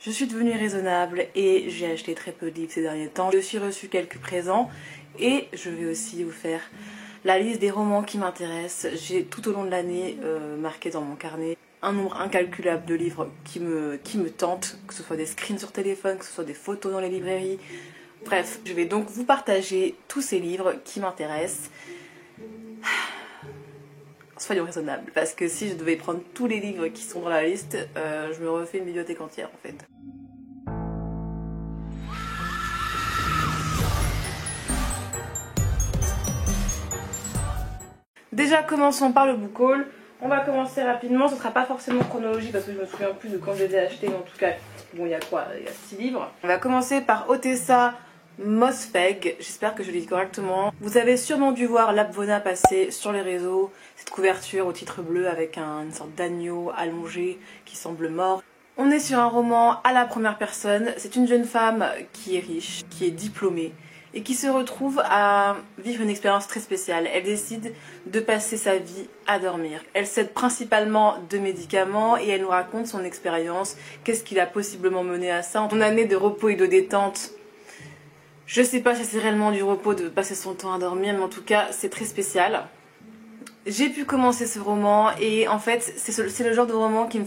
Je suis devenue raisonnable et j'ai acheté très peu de livres ces derniers temps. J'ai aussi reçu quelques présents et je vais aussi vous faire la liste des romans qui m'intéressent. J'ai tout au long de l'année marqué dans mon carnet un nombre incalculable de livres qui me tentent, que ce soit des screens sur téléphone, que ce soit des photos dans les librairies. Bref, je vais donc vous partager tous ces livres qui m'intéressent. Soyons raisonnables, parce que si je devais prendre tous les livres qui sont dans la liste, je me refais une bibliothèque entière en fait. Déjà, commençons par le book haul. On va commencer rapidement, ce sera pas forcément chronologique parce que je me souviens plus de quand je les ai achetés, mais en tout cas, bon, il y a quoi? Il y a 6 livres. On va commencer par Ottessa Moshfegh, j'espère que je le dis correctement. Vous avez sûrement dû voir l'Apvona passer sur les réseaux, cette couverture au titre bleu avec une sorte d'agneau allongé qui semble mort. On est sur un roman à la première personne, c'est une jeune femme qui est riche, qui est diplômée et qui se retrouve à vivre une expérience très spéciale. Elle décide de passer sa vie à dormir. Elle cède principalement de médicaments et elle nous raconte son expérience, qu'est-ce qui l'a possiblement mené à ça. Son année de repos et de détente, je sais pas si c'est réellement du repos de passer son temps à dormir, mais en tout cas c'est très spécial. J'ai pu commencer ce roman et en fait c'est le genre de roman qui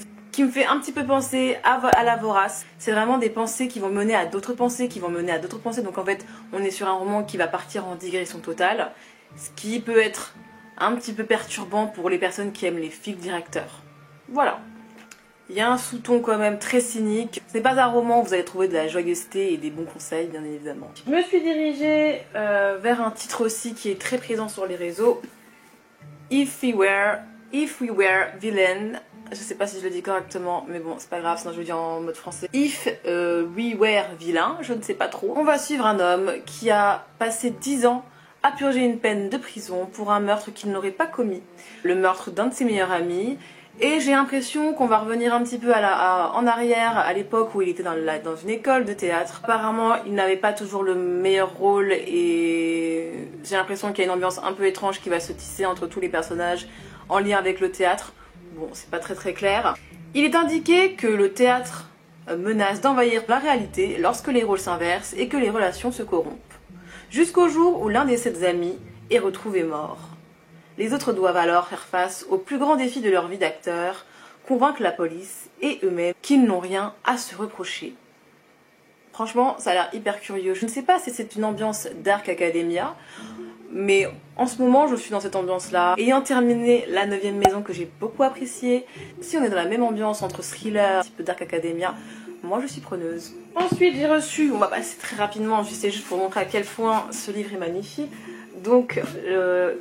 me fait un petit peu penser à la Vorace. C'est vraiment des pensées qui vont mener à d'autres pensées, qui vont mener à d'autres pensées. Donc en fait, on est sur un roman qui va partir en digression totale, ce qui peut être un petit peu perturbant pour les personnes qui aiment les fils directeurs. Voilà. Il y a un sous-ton quand même très cynique. Ce n'est pas un roman où vous allez trouver de la joyeuseté et des bons conseils, bien évidemment. Je me suis dirigée vers un titre aussi qui est très présent sur les réseaux. If We Were Villain. Je sais pas si je le dis correctement, mais bon, c'est pas grave, sinon je le dis en mode français. If We Were Villain, je ne sais pas trop. On va suivre un homme qui a passé 10 ans à purger une peine de prison pour un meurtre qu'il n'aurait pas commis. Le meurtre d'un de ses meilleurs amis. Et j'ai l'impression qu'on va revenir un petit peu en arrière, à l'époque où il était dans une école de théâtre. Apparemment, il n'avait pas toujours le meilleur rôle et j'ai l'impression qu'il y a une ambiance un peu étrange qui va se tisser entre tous les personnages en lien avec le théâtre. Bon, c'est pas très clair. Il est indiqué que le théâtre menace d'envahir la réalité lorsque les rôles s'inversent et que les relations se corrompent. Jusqu'au jour où l'un de ses amis est retrouvé mort. Les autres doivent alors faire face au plus grand défi de leur vie d'acteur, convaincre la police et eux-mêmes qu'ils n'ont rien à se reprocher. Franchement, ça a l'air hyper curieux. Je ne sais pas si c'est une ambiance Dark Academia, mais en ce moment, je suis dans cette ambiance-là. Ayant terminé La 9e maison que j'ai beaucoup appréciée, si on est dans la même ambiance entre thriller, un petit peu Dark Academia, moi je suis preneuse. Ensuite, j'ai reçu, on va passer très rapidement, c'est juste pour montrer à quel point ce livre est magnifique. Donc,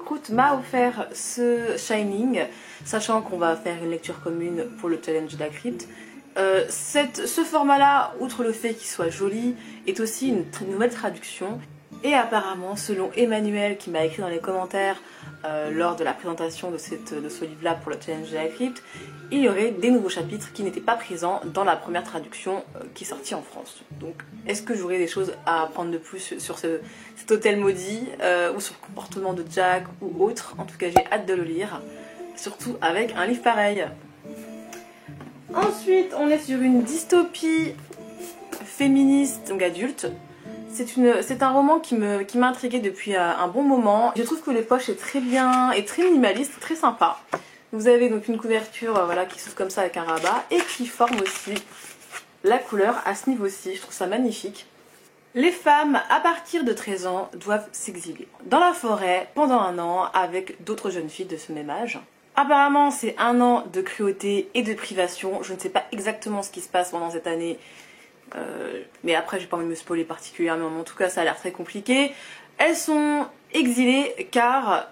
Groot m'a offert ce Shining, sachant qu'on va faire une lecture commune pour le challenge de la crypte. Ce format-là, outre le fait qu'il soit joli, est aussi une nouvelle traduction. Et apparemment, selon Emmanuel qui m'a écrit dans les commentaires lors de la présentation de ce livre-là pour le challenge de la crypte, il y aurait des nouveaux chapitres qui n'étaient pas présents dans la première traduction qui est sortie en France. Donc, est-ce que j'aurais des choses à apprendre de plus sur cet hôtel maudit ou sur le comportement de Jack ou autre? En tout cas, j'ai hâte de le lire, surtout avec un livre pareil. Ensuite, on est sur une dystopie féministe, donc adulte. C'est un roman qui m'a intriguée depuis un bon moment. Je trouve que les poches est très bien et très minimaliste, très sympa. Vous avez donc une couverture voilà, qui s'ouvre comme ça avec un rabat et qui forme aussi la couleur à ce niveau-ci. Je trouve ça magnifique. Les femmes à partir de 13 ans doivent s'exiler dans la forêt pendant 1 an avec d'autres jeunes filles de ce même âge. Apparemment, c'est 1 an de cruauté et de privation. Je ne sais pas exactement ce qui se passe pendant cette année. Mais après j'ai pas envie de me spoiler particulièrement, mais en tout cas ça a l'air très compliqué. Elles sont exilées car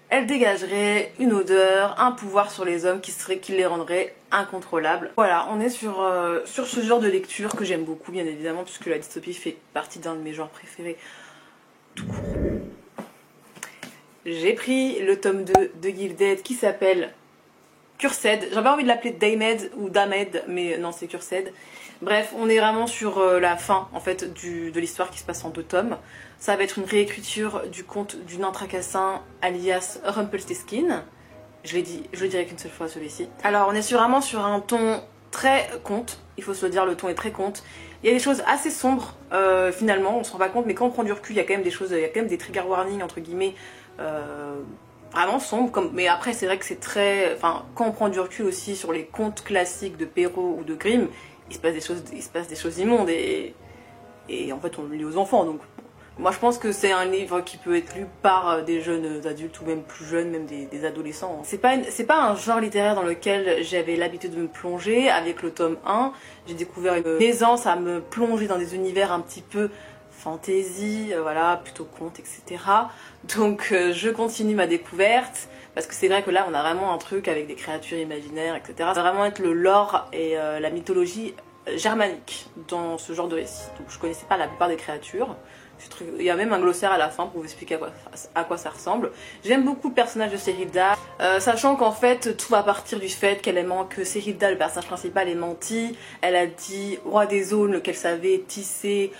elles dégageraient une odeur, un pouvoir sur les hommes qui les rendrait incontrôlables. Voilà, on est sur ce genre de lecture que j'aime beaucoup bien évidemment, puisque la dystopie fait partie d'un de mes genres préférés tout court. J'ai pris le tome 2 de Gilded qui s'appelle Cursed. J'avais envie de l'appeler Damed ou Damed, mais non, c'est Cursed. Bref, on est vraiment sur la fin en fait de l'histoire qui se passe en 2 tomes. Ça va être une réécriture du conte du nain tracassin alias Rumpelstiltskin. Je l'ai dit, je le dirai qu'une seule fois celui-ci. Alors on est vraiment sur un ton très conte, il faut se le dire, le ton est très conte. Il y a des choses assez sombres, finalement, on se rend pas compte, mais quand on prend du recul, il y a quand même des choses, il y a quand même des trigger warnings, entre guillemets, vraiment sombres. Mais après, c'est vrai que c'est très... Enfin, quand on prend du recul aussi sur les contes classiques de Perrault ou de Grimm, il se passe des choses immondes, et en fait, on le lit aux enfants, donc... Moi je pense que c'est un livre qui peut être lu par des jeunes adultes ou même plus jeunes, même des adolescents. C'est pas un genre littéraire dans lequel j'avais l'habitude de me plonger. Avec le tome 1, j'ai découvert une aisance à me plonger dans des univers un petit peu fantasy, voilà, plutôt contes, etc. Donc je continue ma découverte, parce que c'est vrai que là on a vraiment un truc avec des créatures imaginaires, etc. Ça va vraiment être le lore et la mythologie germanique dans ce genre de récit. Donc je connaissais pas la plupart des créatures. Il y a même un glossaire à la fin pour vous expliquer à quoi ça ressemble. J'aime beaucoup le personnage de Serhilda, sachant qu'en fait tout va partir du fait que Serhilda, le personnage principal, est menti. Elle a dit roi des zones qu'elle savait tisser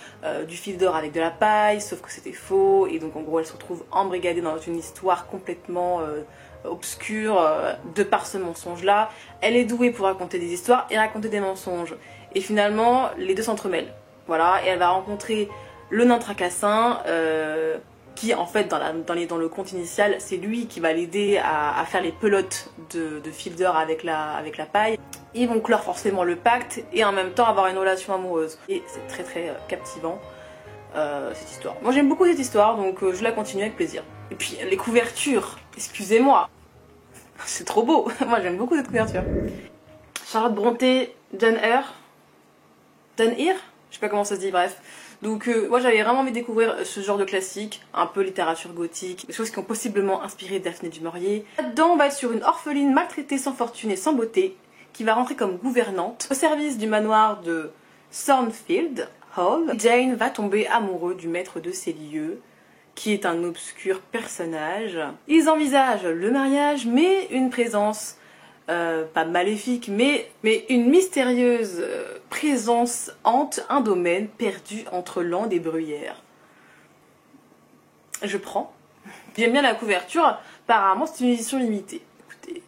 du fil d'or avec de la paille, sauf que c'était faux, et donc en gros elle se retrouve embrigadée dans une histoire complètement obscure de par ce mensonge là. Elle est douée pour raconter des histoires et raconter des mensonges, et finalement les deux s'entremêlent, voilà, et elle va rencontrer le nain Tracassin, qui en fait dans le conte initial, c'est lui qui va l'aider à faire les pelotes de fil d'or avec la paille. Ils vont clore forcément le pacte et en même temps avoir une relation amoureuse. Et c'est très très captivant, cette histoire. Moi j'aime beaucoup cette histoire, donc je la continue avec plaisir. Et puis les couvertures, excusez-moi, c'est trop beau. Moi j'aime beaucoup cette couverture. Charlotte Brontë, Jane Eyre, je sais pas comment ça se dit, bref. Donc moi j'avais vraiment envie de découvrir ce genre de classique, un peu littérature gothique, des choses qui ont possiblement inspiré Daphné du Maurier. Là-dedans on va être sur une orpheline maltraitée, sans fortune et sans beauté, qui va rentrer comme gouvernante au service du manoir de Thornfield Hall. Jane va tomber amoureuse du maître de ces lieux, qui est un obscur personnage. Ils envisagent le mariage, mais une présence pas maléfique, mais une mystérieuse présence hante un domaine perdu entre Landes et Bruyères. Je prends. J'aime bien la couverture, apparemment c'est une édition limitée. Écoutez,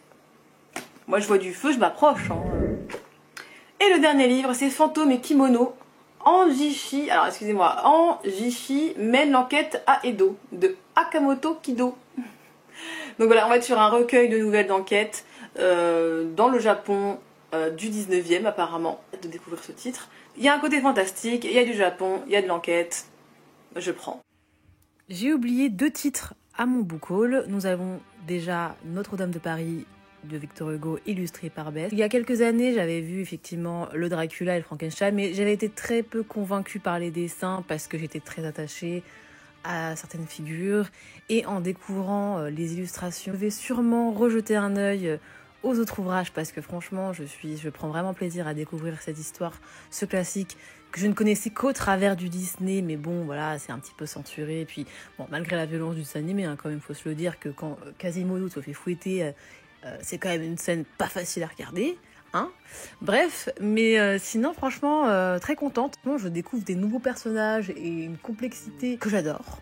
moi je vois du feu, je m'approche. Hein. Et le dernier livre, c'est Fantômes et Kimono. Anjishi, alors excusez-moi, Anjishi mène l'enquête à Edo, de Akamoto Kido. Donc voilà, on va être sur un recueil de nouvelles d'enquête dans le Japon du 19e apparemment, de découvrir ce titre. Il y a un côté fantastique, il y a du Japon, il y a de l'enquête, je prends. J'ai oublié 2 titres à mon book haul. Nous avons déjà Notre-Dame de Paris de Victor Hugo, illustré par Bess. Il y a quelques années, j'avais vu effectivement le Dracula et le Frankenstein, mais j'avais été très peu convaincue par les dessins parce que j'étais très attachée à certaines figures, et en découvrant les illustrations, je vais sûrement rejeter un œil aux autres ouvrages, parce que franchement je prends vraiment plaisir à découvrir cette histoire, ce classique que je ne connaissais qu'au travers du Disney, mais bon voilà, c'est un petit peu censuré, et puis bon, malgré la violence du dessin animé, hein, quand même faut se le dire, que quand Quasimodo se fait fouetter, c'est quand même une scène pas facile à regarder. Hein, bref, mais sinon franchement très contente. Bon, je découvre des nouveaux personnages et une complexité que j'adore.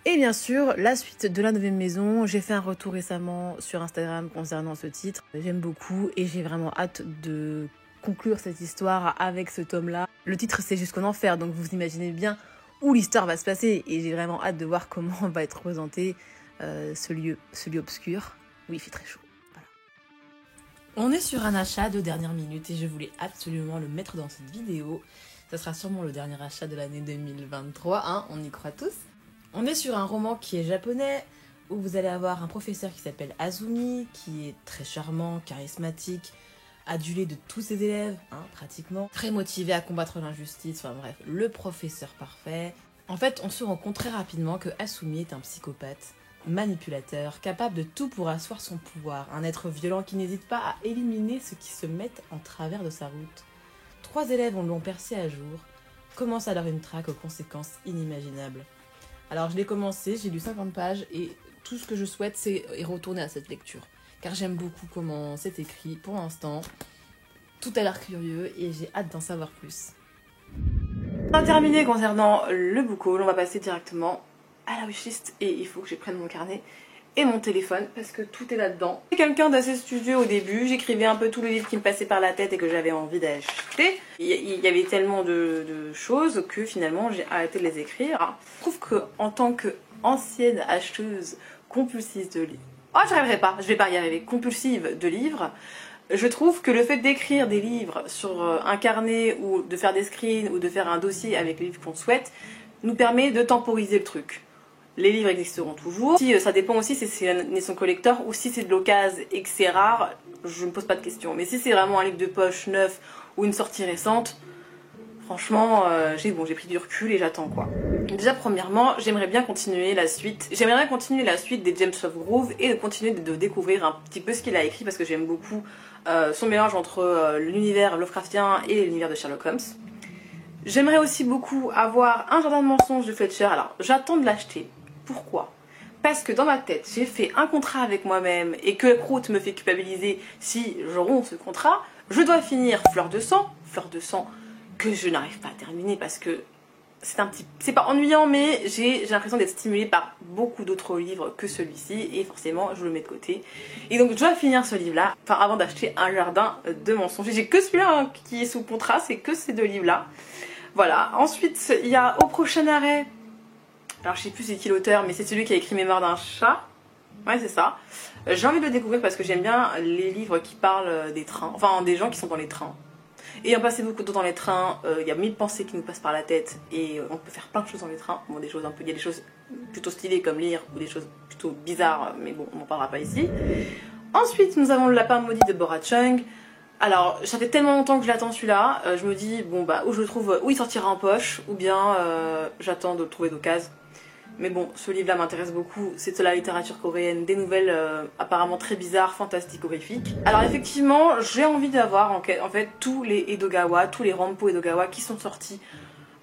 Et bien sûr la suite de La 9e maison. J'ai fait un retour récemment sur Instagram concernant ce titre. J'aime beaucoup et j'ai vraiment hâte de conclure cette histoire avec ce tome là. Le titre c'est Jusqu'en enfer, donc vous imaginez bien où l'histoire va se passer, et j'ai vraiment hâte de voir comment va être représenté ce lieu obscur où il fait très chaud. On est sur un achat de dernière minute et je voulais absolument le mettre dans cette vidéo. Ça sera sûrement le dernier achat de l'année 2023, hein, on y croit tous. On est sur un roman qui est japonais, où vous allez avoir un professeur qui s'appelle Azumi, qui est très charmant, charismatique, adulé de tous ses élèves, hein, pratiquement. Très motivé à combattre l'injustice, enfin bref, le professeur parfait. En fait, on se rend compte très rapidement que Azumi est un psychopathe, manipulateur, capable de tout pour asseoir son pouvoir, un être violent qui n'hésite pas à éliminer ceux qui se mettent en travers de sa route. 3 élèves l'ont percé à jour, commence alors une traque aux conséquences inimaginables. Alors je l'ai commencé, j'ai lu 50 pages et tout ce que je souhaite c'est retourner à cette lecture, car j'aime beaucoup comment c'est écrit. Pour l'instant, tout a l'air curieux et j'ai hâte d'en savoir plus. On a terminé concernant le book haul, on va passer directement à la wishlist, et il faut que je prenne mon carnet et mon téléphone parce que tout est là-dedans. J'ai quelqu'un d'assez studieux au début, j'écrivais un peu tous les livres qui me passaient par la tête et que j'avais envie d'acheter. Il y avait tellement de choses que finalement j'ai arrêté de les écrire. Je trouve que en tant qu'ancienne acheteuse compulsive de livres, oh j'arriverai pas, je vais pas y arriver, compulsive de livres, je trouve que le fait d'écrire des livres sur un carnet ou de faire des screens ou de faire un dossier avec les livres qu'on souhaite nous permet de temporiser le truc. Les livres existeront toujours. Si, ça dépend aussi si c'est une édition collector ou si c'est de l'occasion et que c'est rare, je me pose pas de questions. Mais si c'est vraiment un livre de poche neuf ou une sortie récente, franchement, j'ai pris du recul et j'attends quoi. Déjà premièrement, j'aimerais bien continuer la suite. J'aimerais bien continuer la suite des James Lovegrove et de continuer de découvrir un petit peu ce qu'il a écrit parce que j'aime beaucoup son mélange entre l'univers Lovecraftien et l'univers de Sherlock Holmes. J'aimerais aussi beaucoup avoir un jardin de mensonges de Fletcher. Alors, j'attends de l'acheter. Pourquoi? Parce que dans ma tête, j'ai fait un contrat avec moi-même et que Croûte me fait culpabiliser si je romps ce contrat. Je dois finir Fleur de sang que je n'arrive pas à terminer parce que c'est pas ennuyant, mais j'ai l'impression d'être stimulée par beaucoup d'autres livres que celui-ci et forcément je le mets de côté. Et donc je dois finir ce livre-là, enfin avant d'acheter un jardin de mensonges. J'ai que celui-là hein, qui est sous contrat, c'est que ces deux livres-là. Voilà. Ensuite, il y a Au prochain arrêt. Alors je sais plus c'est qui l'auteur, mais c'est celui qui a écrit Mémoire d'un chat. Ouais, c'est ça. J'ai envie de le découvrir parce que j'aime bien les livres qui parlent des trains, enfin des gens qui sont dans les trains. Ayant passé beaucoup de temps dans les trains, il y a 1000 pensées qui nous passent par la tête et on peut faire plein de choses dans les trains. Bon, il y a des choses plutôt stylées comme lire ou des choses plutôt bizarres, mais bon, on n'en parlera pas ici. Ensuite, nous avons Le lapin maudit de Bora Chung. Alors, ça fait tellement longtemps que je l'attends celui-là, je me dis, bon bah, où je le trouve, où il sortira en poche, ou bien j'attends de le trouver d'occasion. Mais bon, ce livre-là m'intéresse beaucoup, c'est de la littérature coréenne, des nouvelles apparemment très bizarres, fantastiques, horrifiques. Alors effectivement, j'ai envie d'avoir en fait tous les Edogawa, tous les Rampo Edogawa qui sont sortis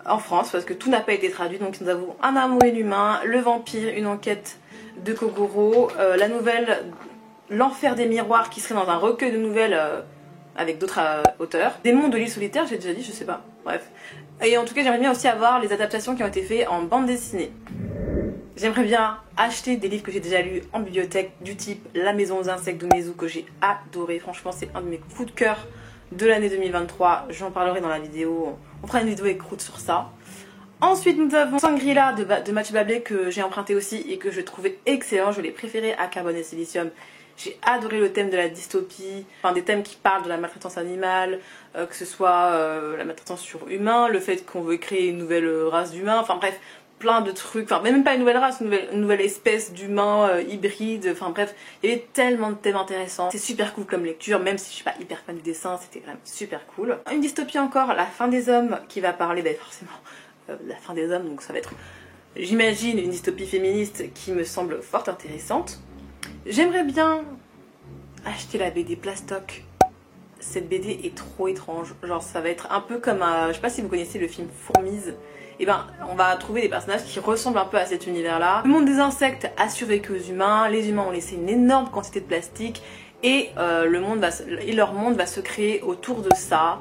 en France, parce que tout n'a pas été traduit. Donc nous avons Un amour inhumain, Le vampire, une enquête de Kogoro, la nouvelle L'enfer des miroirs qui serait dans un recueil de nouvelles avec d'autres auteurs. Des mondes de l'île solitaire, j'ai déjà dit, je sais pas, bref. Et en tout cas, j'aimerais bien aussi avoir les adaptations qui ont été faites en bande dessinée. J'aimerais bien acheter des livres que j'ai déjà lus en bibliothèque du type La maison aux insectes d'Umezu que j'ai adoré. Franchement, c'est un de mes coups de cœur de l'année 2023. J'en parlerai dans la vidéo. On fera une vidéo écroute sur ça. Ensuite, nous avons Shangri-La de Mathieu Bablé que j'ai emprunté aussi et que je trouvais excellent. Je l'ai préféré à Carbone et Silicium. J'ai adoré le thème de la dystopie, enfin des thèmes qui parlent de la maltraitance animale, que ce soit la maltraitance sur humains, le fait qu'on veut créer une nouvelle race d'humains, enfin bref, plein de trucs, enfin même pas une nouvelle race, une nouvelle espèce d'humains hybrides, enfin bref, il y avait tellement de thèmes intéressants. C'est super cool comme lecture, même si je suis pas hyper fan du dessin, c'était quand même super cool. Une dystopie encore, La fin des hommes, qui va parler forcément de la fin des hommes, donc ça va être, j'imagine, une dystopie féministe qui me semble fort intéressante. J'aimerais bien acheter la BD Plastoc. Cette BD est trop étrange. Genre ça va être un peu comme je sais pas si vous connaissez le film Fourmise. Et ben on va trouver des personnages qui ressemblent un peu à cet univers là. Le monde des insectes a survécu aux humains. Les humains ont laissé une énorme quantité de plastique. Et leur monde va se créer autour de ça.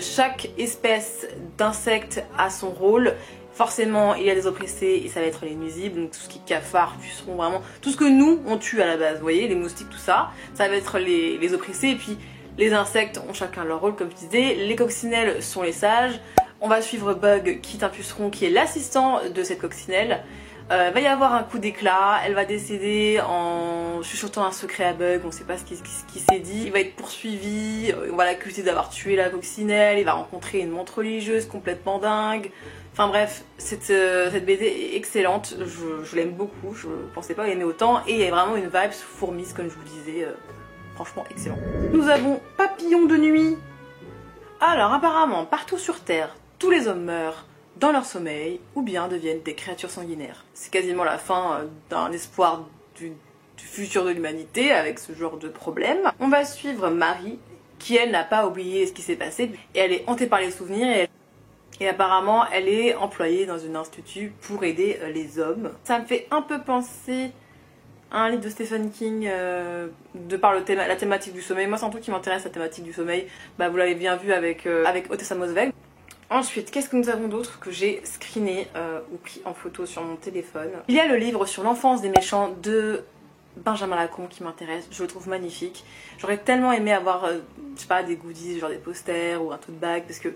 Chaque espèce d'insecte a son rôle. Forcément, il y a des oppressés et ça va être les nuisibles, donc tout ce qui est cafards, pucerons, vraiment, tout ce que nous on tue à la base, vous voyez, les moustiques, tout ça, ça va être les oppressés, et puis les insectes ont chacun leur rôle, comme je disais, les coccinelles sont les sages, on va suivre Bug, qui est un puceron, qui est l'assistant de cette coccinelle. Va y avoir un coup d'éclat, elle va décéder en chuchotant un secret à Bug, on sait pas ce qui s'est dit, il va être poursuivi, on va l'accuser d'avoir tué la coccinelle, il va rencontrer une montre religieuse complètement dingue. Enfin bref, cette BD est excellente, je l'aime beaucoup, je pensais pas l'aimer autant, et il y a vraiment une vibe fourmise comme je vous le disais, franchement excellent. Nous avons Papillon de nuit. Alors apparemment, partout sur Terre, tous les hommes meurent dans leur sommeil ou bien deviennent des créatures sanguinaires. C'est quasiment la fin d'un espoir du futur de l'humanité avec ce genre de problème. On va suivre Marie, qui elle n'a pas oublié ce qui s'est passé, et elle est hantée par les souvenirs, et apparemment elle est employée dans un institut pour aider les hommes. Ça me fait un peu penser à un livre de Stephen King de par la thématique du sommeil. Moi c'est un truc qui m'intéresse, la thématique du sommeil. Bah, vous l'avez bien vu avec Otessa Mosveg. Ensuite, qu'est-ce que nous avons d'autre que j'ai screené ou pris en photo sur mon téléphone? Il y a le livre sur l'enfance des méchants de Benjamin Lacombe qui m'intéresse, je le trouve magnifique. J'aurais tellement aimé avoir, je sais pas, des goodies, genre des posters ou un tote bag, parce que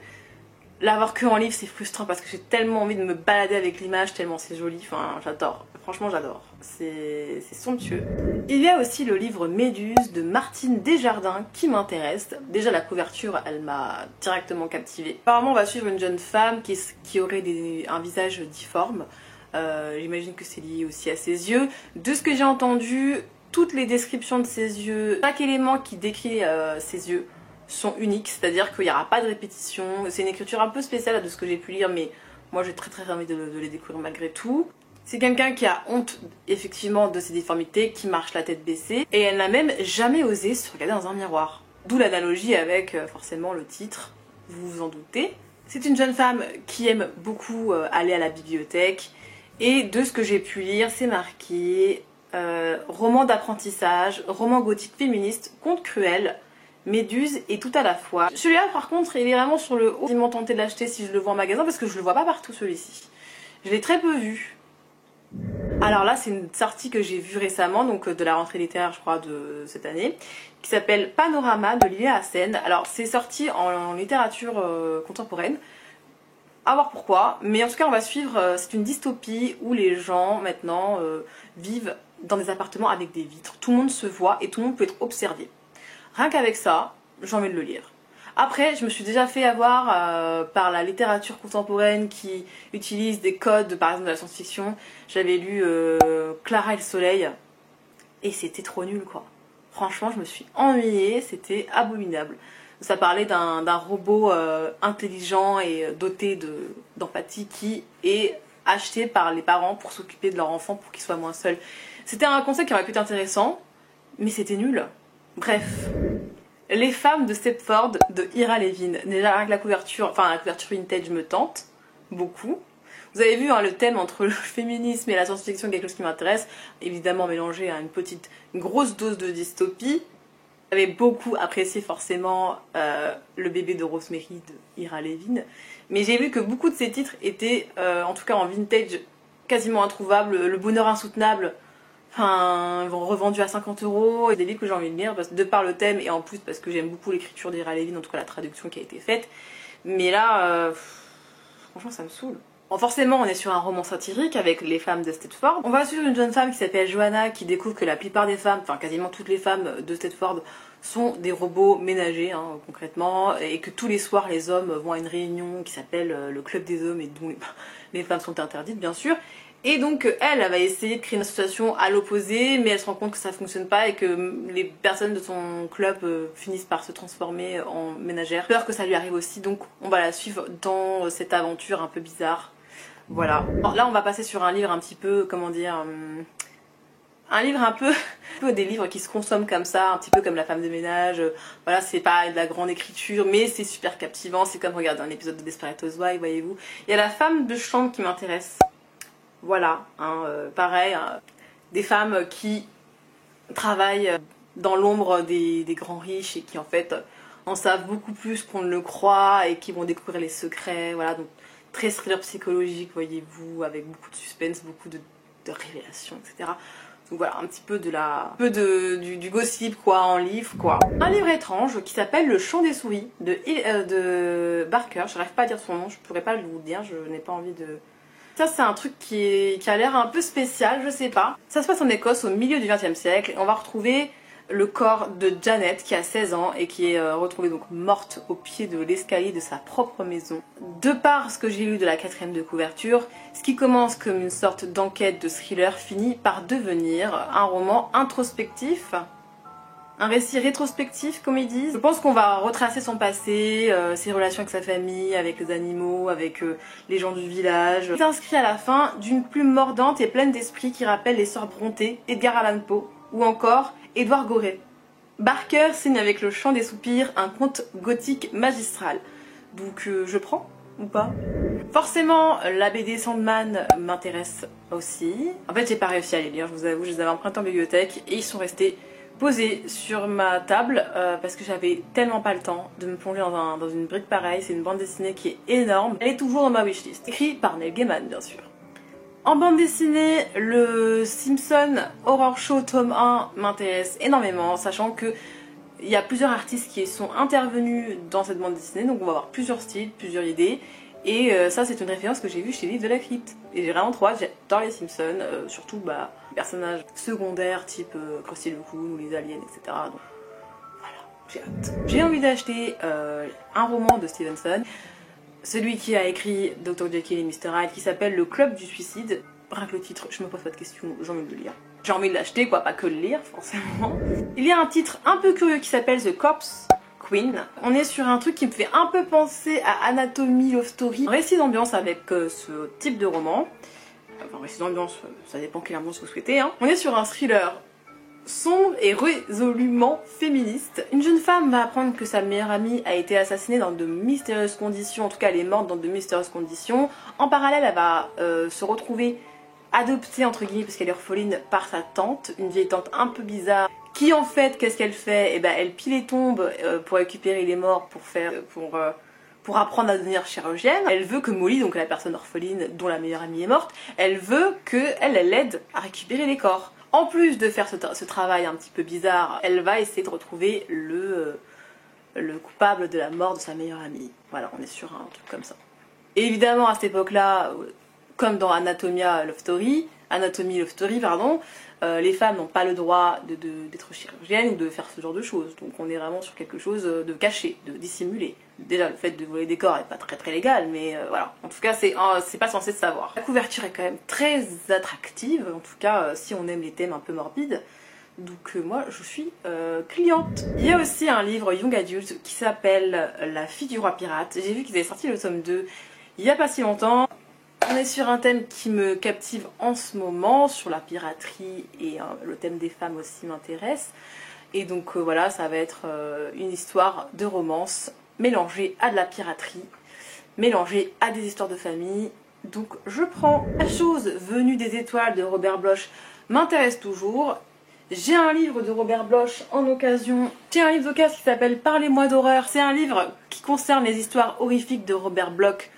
l'avoir que en livre c'est frustrant parce que j'ai tellement envie de me balader avec l'image tellement c'est joli, enfin j'adore, franchement j'adore, c'est somptueux. Il y a aussi le livre Méduse de Martine Desjardins qui m'intéresse. Déjà la couverture elle m'a directement captivée. Apparemment on va suivre une jeune femme qui aurait un visage difforme, j'imagine que c'est lié aussi à ses yeux. De ce que j'ai entendu, toutes les descriptions de ses yeux, chaque élément qui décrit ses yeux sont uniques, c'est-à-dire qu'il n'y aura pas de répétition. C'est une écriture un peu spéciale de ce que j'ai pu lire, mais moi j'ai très envie de les découvrir malgré tout. C'est quelqu'un qui a honte effectivement de ses déformités, qui marche la tête baissée, et elle n'a même jamais osé se regarder dans un miroir. D'où l'analogie avec forcément le titre, vous vous en doutez. C'est une jeune femme qui aime beaucoup aller à la bibliothèque, et de ce que j'ai pu lire, c'est marqué roman d'apprentissage, roman gothique féministe, conte cruel, Méduse et tout à la fois. Celui-là par contre il est vraiment sur le haut. Ils m'ont tenté de l'acheter si je le vois en magasin parce que je le vois pas partout celui-ci. Je l'ai très peu vu. Alors là c'est une sortie que j'ai vue récemment, donc de la rentrée littéraire je crois de cette année, qui s'appelle Panorama de Lilia Hassen. Alors c'est sorti en littérature contemporaine. À voir pourquoi, mais en tout cas on va suivre, c'est une dystopie où les gens maintenant vivent dans des appartements avec des vitres. Tout le monde se voit et tout le monde peut être observé. Rien qu'avec ça, j'ai envie de le lire. Après, je me suis déjà fait avoir par la littérature contemporaine qui utilise des codes, par exemple de la science-fiction. J'avais lu Clara et le soleil, et c'était trop nul quoi. Franchement, je me suis ennuyée, c'était abominable. Ça parlait d'un robot intelligent et doté d'empathie qui est acheté par les parents pour s'occuper de leur enfant pour qu'il soit moins seul. C'était un concept qui aurait pu être intéressant, mais c'était nul. Bref, Les femmes de Stepford de Ira Levin. Déjà avec la couverture vintage me tente beaucoup. Vous avez vu hein, le thème entre le féminisme et la science-fiction, quelque chose qui m'intéresse, évidemment mélangé à une grosse dose de dystopie. J'avais beaucoup apprécié forcément Le bébé de Rosemary de Ira Levin, mais j'ai vu que beaucoup de ces titres étaient, en tout cas en vintage, quasiment introuvables. Le bonheur insoutenable, enfin, revendu à 50 €, et des livres que j'ai envie de lire de par le thème et en plus parce que j'aime beaucoup l'écriture d'Ira Levin, en tout cas la traduction qui a été faite. Mais là, franchement, ça me saoule. Bon, forcément, on est sur un roman satirique avec les femmes de Stepford. On va suivre une jeune femme qui s'appelle Johanna qui découvre que la plupart des femmes, enfin quasiment toutes les femmes de Stepford sont des robots ménagers hein, concrètement, et que tous les soirs les hommes vont à une réunion qui s'appelle le club des hommes et dont les femmes sont interdites bien sûr. Et donc elle va essayer de créer une association à l'opposé, mais elle se rend compte que ça fonctionne pas et que les personnes de son club finissent par se transformer en ménagères. Peur que ça lui arrive aussi, donc on va la suivre dans cette aventure un peu bizarre. Voilà. Alors là on va passer sur un livre un petit peu, comment dire, un livre un peu des livres qui se consomment comme ça, un petit peu comme La femme de ménage. Voilà, c'est pas de la grande écriture, mais c'est super captivant. C'est comme regarder un épisode de Desperate Housewives, voyez-vous. Il y a La femme de chambre qui m'intéresse. Voilà, hein, pareil, des femmes qui travaillent dans l'ombre des grands riches et qui en fait en savent beaucoup plus qu'on ne le croit et qui vont découvrir les secrets. Voilà, donc très thriller psychologique, voyez-vous, avec beaucoup de suspense, beaucoup de révélations, etc. Donc voilà, un petit peu du gossip quoi, en livre quoi. Un livre étrange qui s'appelle Le chant des souris de Barker. Je n'arrive pas à dire son nom, je pourrais pas vous le dire, je n'ai pas envie de... Ça c'est un truc qui a l'air un peu spécial, je sais pas. Ça se passe en Écosse au milieu du XXe siècle et on va retrouver le corps de Janet qui a 16 ans et qui est retrouvée donc morte au pied de l'escalier de sa propre maison. De par ce que j'ai lu de la 4e de couverture, ce qui commence comme une sorte d'enquête de thriller finit par devenir un roman introspectif. Un récit rétrospectif, comme ils disent. Je pense qu'on va retracer son passé, ses relations avec sa famille, avec les animaux, avec les gens du village. Il s'inscrit à la fin d'une plume mordante et pleine d'esprit qui rappelle les sœurs Brontë, Edgar Allan Poe ou encore Édouard Gorey. Barker signe avec Le chant des soupirs un conte gothique magistral. Donc je prends ou pas? Forcément, la BD Sandman m'intéresse aussi. En fait, j'ai pas réussi à les lire, je vous avoue, je les avais empruntés en bibliothèque et ils sont restés posée sur ma table parce que j'avais tellement pas le temps de me plonger dans une brique pareille. C'est une bande dessinée qui est énorme. Elle est toujours dans ma wishlist. Écrit par Neil Gaiman bien sûr. En bande dessinée, le Simpson Horror Show tome 1 m'intéresse énormément, sachant que il y a plusieurs artistes qui sont intervenus dans cette bande dessinée, donc on va avoir plusieurs styles, plusieurs idées. Et ça, c'est une référence que j'ai vue chez Livre de la Crypte. Et j'ai vraiment trop hâte, j'adore les Simpsons, surtout les personnages secondaires type Krusty le Clown ou les aliens, etc. Donc voilà, j'ai hâte. J'ai envie d'acheter un roman de Stevenson, celui qui a écrit Dr. Jekyll et Mr. Hyde, qui s'appelle Le Club du Suicide. Rien que le titre, je me pose pas de questions, j'ai envie de le lire. J'ai envie de l'acheter, quoi, pas que le lire, forcément. Il y a un titre un peu curieux qui s'appelle The Corpse Queen. On est sur un truc qui me fait un peu penser à Anatomy Love Story. Un récit d'ambiance avec ce type de roman. Enfin, récit d'ambiance, ça dépend quelle ambiance vous souhaitez. Hein. On est sur un thriller sombre et résolument féministe. Une jeune femme va apprendre que sa meilleure amie a été assassinée dans de mystérieuses conditions. En tout cas, elle est morte dans de mystérieuses conditions. En parallèle, elle va se retrouver adoptée, entre guillemets, parce qu'elle est orpheline, par sa tante. Une vieille tante un peu bizarre. Qui en fait, qu'est-ce qu'elle fait? Eh ben, elle pile et tombe pour récupérer les morts, pour apprendre à devenir chirurgienne. Elle veut que Molly, donc la personne orpheline dont la meilleure amie est morte, elle veut qu'elle l'aide à récupérer les corps. En plus de faire ce travail un petit peu bizarre, elle va essayer de retrouver le coupable de la mort de sa meilleure amie. Voilà, on est sur un truc comme ça. Et évidemment, à cette époque-là, comme dans Anatomy Love Story, les femmes n'ont pas le droit d'être chirurgiennes ou de faire ce genre de choses. Donc on est vraiment sur quelque chose de caché, de dissimulé. Déjà, le fait de voler des corps n'est pas très très légal, mais voilà. En tout cas, c'est pas censé se savoir. La couverture est quand même très attractive, en tout cas si on aime les thèmes un peu morbides. Donc moi, je suis cliente. Il y a aussi un livre Young Adult qui s'appelle La fille du roi pirate. J'ai vu qu'ils avaient sorti le tome 2 il y a pas si longtemps. On est sur un thème qui me captive en ce moment, sur la piraterie, et le thème des femmes aussi m'intéresse. Et donc voilà, ça va être une histoire de romance mélangée à de la piraterie, mélangée à des histoires de famille. Donc je prends. La chose venue des étoiles de Robert Bloch m'intéresse toujours. J'ai un livre de Robert Bloch en occasion. J'ai un livre d'occasion qui s'appelle Parlez-moi d'horreur. C'est un livre qui concerne les histoires horrifiques de Robert Bloch.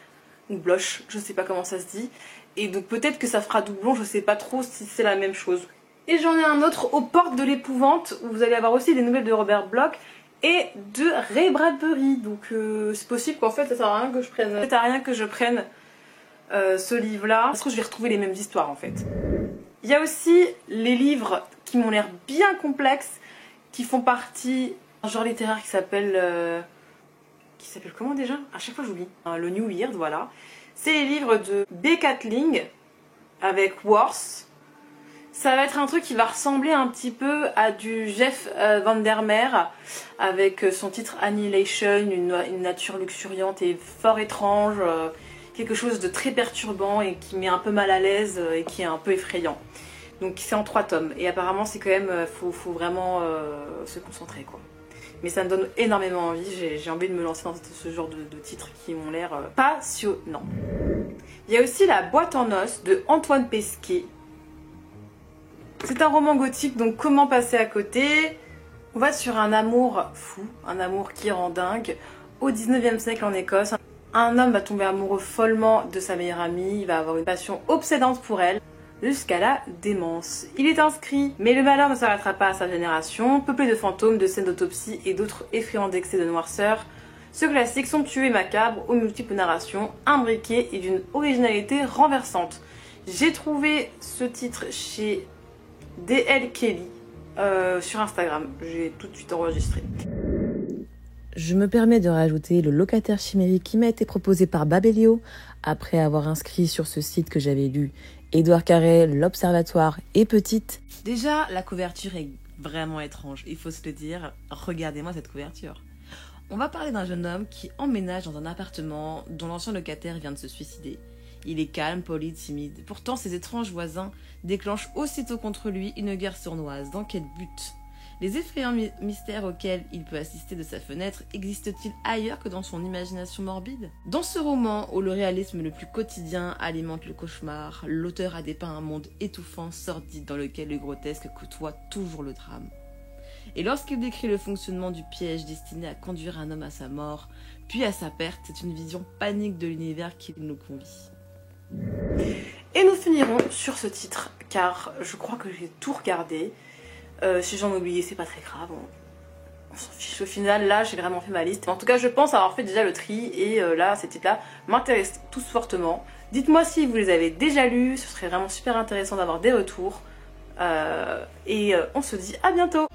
Ou Bloch, je sais pas comment ça se dit. Et donc peut-être que ça fera doublon, je sais pas trop si c'est la même chose. Et j'en ai un autre, Aux portes de l'épouvante, où vous allez avoir aussi des nouvelles de Robert Bloch et de Ray Bradbury. Donc c'est possible qu'en fait ça sert à rien que je prenne. Ça sert à rien que je prenne ce livre-là. Parce que je vais retrouver les mêmes histoires en fait. Il y a aussi les livres qui m'ont l'air bien complexes, qui font partie d'un genre littéraire qui s'appelle comment déjà? À chaque fois j'oublie. Le New Weird, voilà. C'est les livres de B. Catling avec Worth. Ça va être un truc qui va ressembler un petit peu à du Jeff Vandermeer avec son titre Annihilation, une nature luxuriante et fort étrange, quelque chose de très perturbant et qui met un peu mal à l'aise et qui est un peu effrayant. Donc c'est en 3 tomes et apparemment c'est quand même, faut vraiment se concentrer quoi. Mais ça me donne énormément envie, j'ai envie de me lancer dans ce genre de titres qui m'ont l'air passionnants. Il y a aussi La boîte en os de Antoine Pesquet. C'est un roman gothique, donc comment passer à côté? On va sur un amour fou, un amour qui rend dingue. Au 19e siècle en Écosse, un homme va tomber amoureux follement de sa meilleure amie, il va avoir une passion obsédante pour elle, jusqu'à la démence. Il est inscrit, mais le malheur ne s'arrêtera pas à sa génération, peuplé de fantômes, de scènes d'autopsie et d'autres effrayants excès de noirceur. Ce classique somptueux et macabre, aux multiples narrations, imbriqué et d'une originalité renversante. J'ai trouvé ce titre chez D.L. Kelly sur Instagram. J'ai tout de suite enregistré. Je me permets de rajouter le locataire chimérique qui m'a été proposé par Babelio après avoir inscrit sur ce site que j'avais lu Édouard Carré, L'Observatoire et Petite. Déjà, la couverture est vraiment étrange, il faut se le dire. Regardez-moi cette couverture. On va parler d'un jeune homme qui emménage dans un appartement dont l'ancien locataire vient de se suicider. Il est calme, poli, timide. Pourtant, ses étranges voisins déclenchent aussitôt contre lui une guerre sournoise. Dans quel but ? Les effrayants mystères auxquels il peut assister de sa fenêtre existent-ils ailleurs que dans son imagination morbide ? Dans ce roman, où le réalisme le plus quotidien alimente le cauchemar, l'auteur a dépeint un monde étouffant, sordide, dans lequel le grotesque côtoie toujours le drame. Et lorsqu'il décrit le fonctionnement du piège destiné à conduire un homme à sa mort, puis à sa perte, c'est une vision panique de l'univers qui nous convie. Et nous finirons sur ce titre, car je crois que j'ai tout regardé. Si j'en ai oublié, c'est pas très grave. On s'en fiche au final, là j'ai vraiment fait ma liste. En tout cas je pense avoir fait déjà le tri et là ces titres là m'intéressent tous fortement. Dites-moi si vous les avez déjà lus, ce serait vraiment super intéressant d'avoir des retours. On se dit à bientôt.